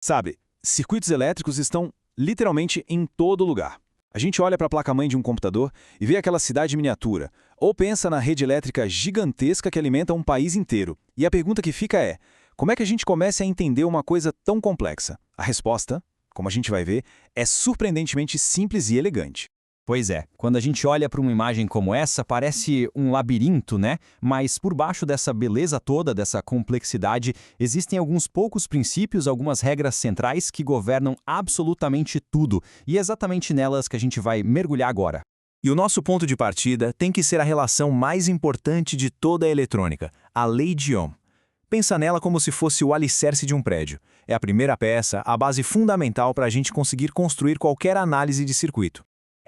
Sabe, circuitos elétricos estão literalmente em todo lugar. A gente olha para a placa-mãe de um computador e vê aquela cidade miniatura, ou pensa na rede elétrica gigantesca que alimenta um país inteiro. E a pergunta que fica é: como é que a gente começa a entender uma coisa tão complexa? A resposta, como a gente vai ver, é surpreendentemente simples e elegante. Pois é, quando a gente olha para uma imagem como essa, parece um labirinto, né? Mas por baixo dessa beleza toda, dessa complexidade, existem alguns poucos princípios, algumas regras centrais que governam absolutamente tudo. E é exatamente nelas que a gente vai mergulhar agora. E o nosso ponto de partida tem que ser a relação mais importante de toda a eletrônica, a lei de Ohm. Pensa nela como se fosse o alicerce de um prédio. É a primeira peça, a base fundamental para a gente conseguir construir qualquer análise de circuito.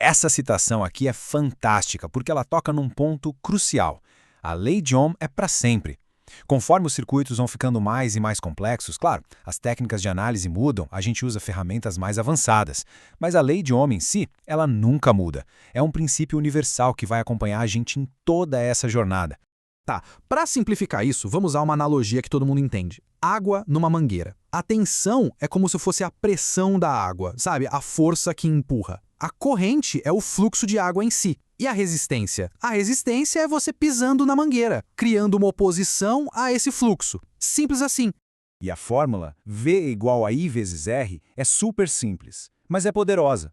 Essa citação aqui é fantástica porque ela toca num ponto crucial. A lei de Ohm é para sempre. Conforme os circuitos vão ficando mais e mais complexos, claro, as técnicas de análise mudam, a gente usa ferramentas mais avançadas. Mas a lei de Ohm em si, ela nunca muda. É um princípio universal que vai acompanhar a gente em toda essa jornada. Tá, para simplificar isso, vamos usar uma analogia que todo mundo entende. Água numa mangueira. A tensão é como se fosse a pressão da água, sabe? A força que empurra. A corrente é o fluxo de água em si. E a resistência? A resistência é você pisando na mangueira, criando uma oposição a esse fluxo. Simples assim. E a fórmula V igual a I vezes R é super simples, mas é poderosa.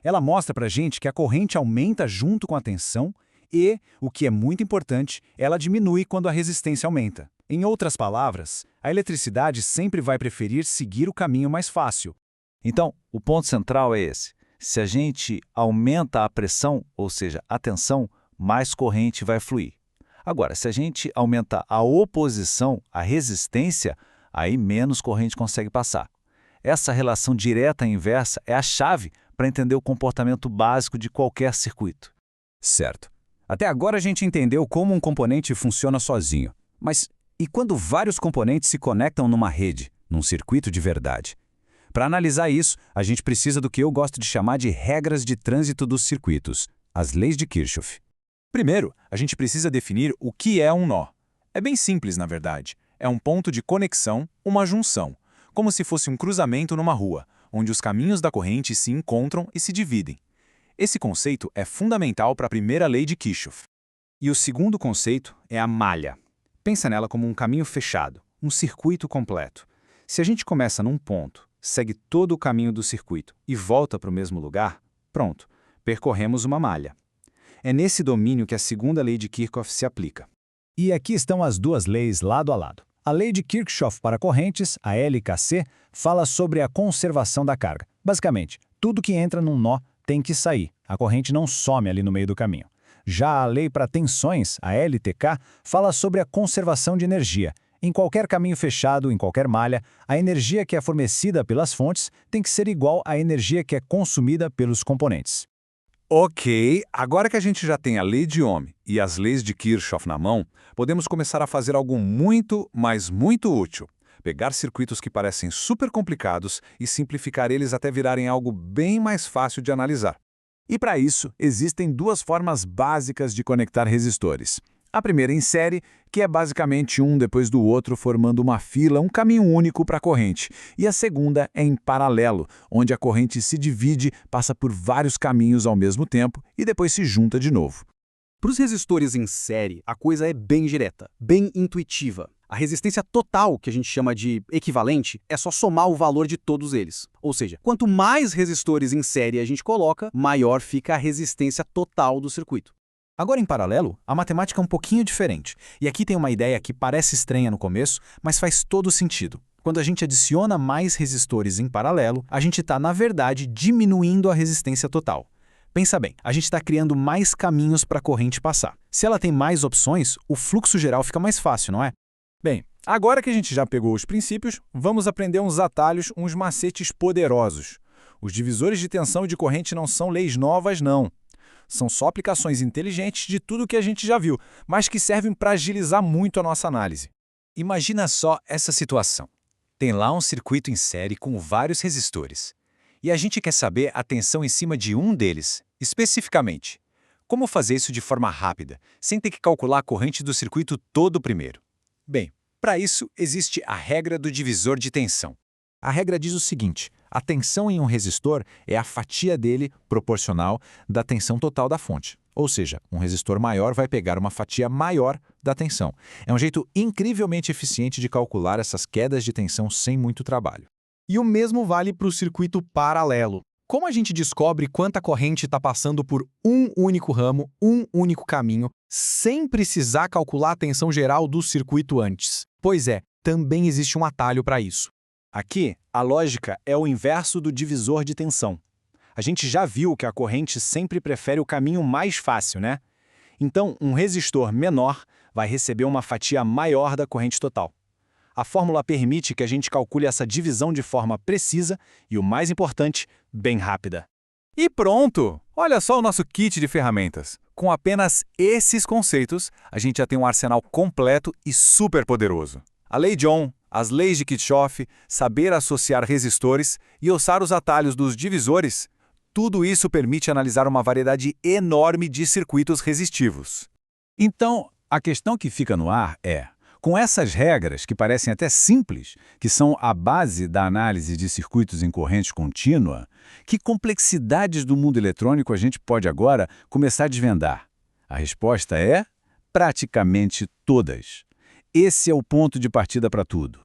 Ela mostra pra gente que a corrente aumenta junto com a tensão e, o que é muito importante, ela diminui quando a resistência aumenta. Em outras palavras, a eletricidade sempre vai preferir seguir o caminho mais fácil. Então, o ponto central é esse. Se a gente aumenta a pressão, ou seja, a tensão, mais corrente vai fluir. Agora, se a gente aumenta a oposição, a resistência, aí menos corrente consegue passar. Essa relação direta e inversa é a chave para entender o comportamento básico de qualquer circuito. Certo. Até agora a gente entendeu como um componente funciona sozinho. Mas e quando vários componentes se conectam numa rede, num circuito de verdade? Para analisar isso, a gente precisa do que eu gosto de chamar de regras de trânsito dos circuitos, as leis de Kirchhoff. Primeiro, a gente precisa definir o que é um nó. É bem simples, na verdade. É um ponto de conexão, uma junção, como se fosse um cruzamento numa rua, onde os caminhos da corrente se encontram e se dividem. Esse conceito é fundamental para a primeira lei de Kirchhoff. E o segundo conceito é a malha. Pensa nela como um caminho fechado, um circuito completo. Se a gente começa num ponto, segue todo o caminho do circuito e volta para o mesmo lugar, pronto, percorremos uma malha. É nesse domínio que a segunda lei de Kirchhoff se aplica. E aqui estão as duas leis lado a lado. A lei de Kirchhoff para correntes, a LKC, fala sobre a conservação da carga. Basicamente, tudo que entra num nó tem que sair, a corrente não some ali no meio do caminho. Já a lei para tensões, a LTK, fala sobre a conservação de energia. Em qualquer caminho fechado, em qualquer malha, a energia que é fornecida pelas fontes tem que ser igual à energia que é consumida pelos componentes. Ok, agora que a gente já tem a lei de Ohm e as leis de Kirchhoff na mão, podemos começar a fazer algo muito, mas muito útil. Pegar circuitos que parecem super complicados e simplificar eles até virarem algo bem mais fácil de analisar. E para isso, existem duas formas básicas de conectar resistores. A primeira em série, que é basicamente um depois do outro, formando uma fila, um caminho único para a corrente. E a segunda é em paralelo, onde a corrente se divide, passa por vários caminhos ao mesmo tempo e depois se junta de novo. Para os resistores em série, a coisa é bem direta, bem intuitiva. A resistência total, que a gente chama de equivalente, é só somar o valor de todos eles. Ou seja, quanto mais resistores em série a gente coloca, maior fica a resistência total do circuito. Agora, em paralelo, a matemática é um pouquinho diferente. E aqui tem uma ideia que parece estranha no começo, mas faz todo sentido. Quando a gente adiciona mais resistores em paralelo, a gente está, na verdade, diminuindo a resistência total. Pensa bem, a gente está criando mais caminhos para a corrente passar. Se ela tem mais opções, o fluxo geral fica mais fácil, não é? Bem, agora que a gente já pegou os princípios, vamos aprender uns atalhos, uns macetes poderosos. Os divisores de tensão e de corrente não são leis novas, não. São só aplicações inteligentes de tudo que a gente já viu, mas que servem para agilizar muito a nossa análise. Imagina só essa situação. Tem lá um circuito em série com vários resistores. E a gente quer saber a tensão em cima de um deles, especificamente. Como fazer isso de forma rápida, sem ter que calcular a corrente do circuito todo primeiro? Bem, para isso existe a regra do divisor de tensão. A regra diz o seguinte: a tensão em um resistor é a fatia dele proporcional da tensão total da fonte. Ou seja, um resistor maior vai pegar uma fatia maior da tensão. É um jeito incrivelmente eficiente de calcular essas quedas de tensão sem muito trabalho. E o mesmo vale para o circuito paralelo. Como a gente descobre quanta corrente está passando por um único ramo, um único caminho, sem precisar calcular a tensão geral do circuito antes? Pois é, também existe um atalho para isso. Aqui, a lógica é o inverso do divisor de tensão. A gente já viu que a corrente sempre prefere o caminho mais fácil, né? Então, um resistor menor vai receber uma fatia maior da corrente total. A fórmula permite que a gente calcule essa divisão de forma precisa e, o mais importante, bem rápida. E pronto! Olha só o nosso kit de ferramentas. Com apenas esses conceitos, a gente já tem um arsenal completo e super poderoso. A lei de Ohm, as leis de Kirchhoff, saber associar resistores e usar os atalhos dos divisores, tudo isso permite analisar uma variedade enorme de circuitos resistivos. Então, a questão que fica no ar é: com essas regras, que parecem até simples, que são a base da análise de circuitos em corrente contínua, que complexidades do mundo eletrônico a gente pode agora começar a desvendar? A resposta é praticamente todas. Esse é o ponto de partida para tudo.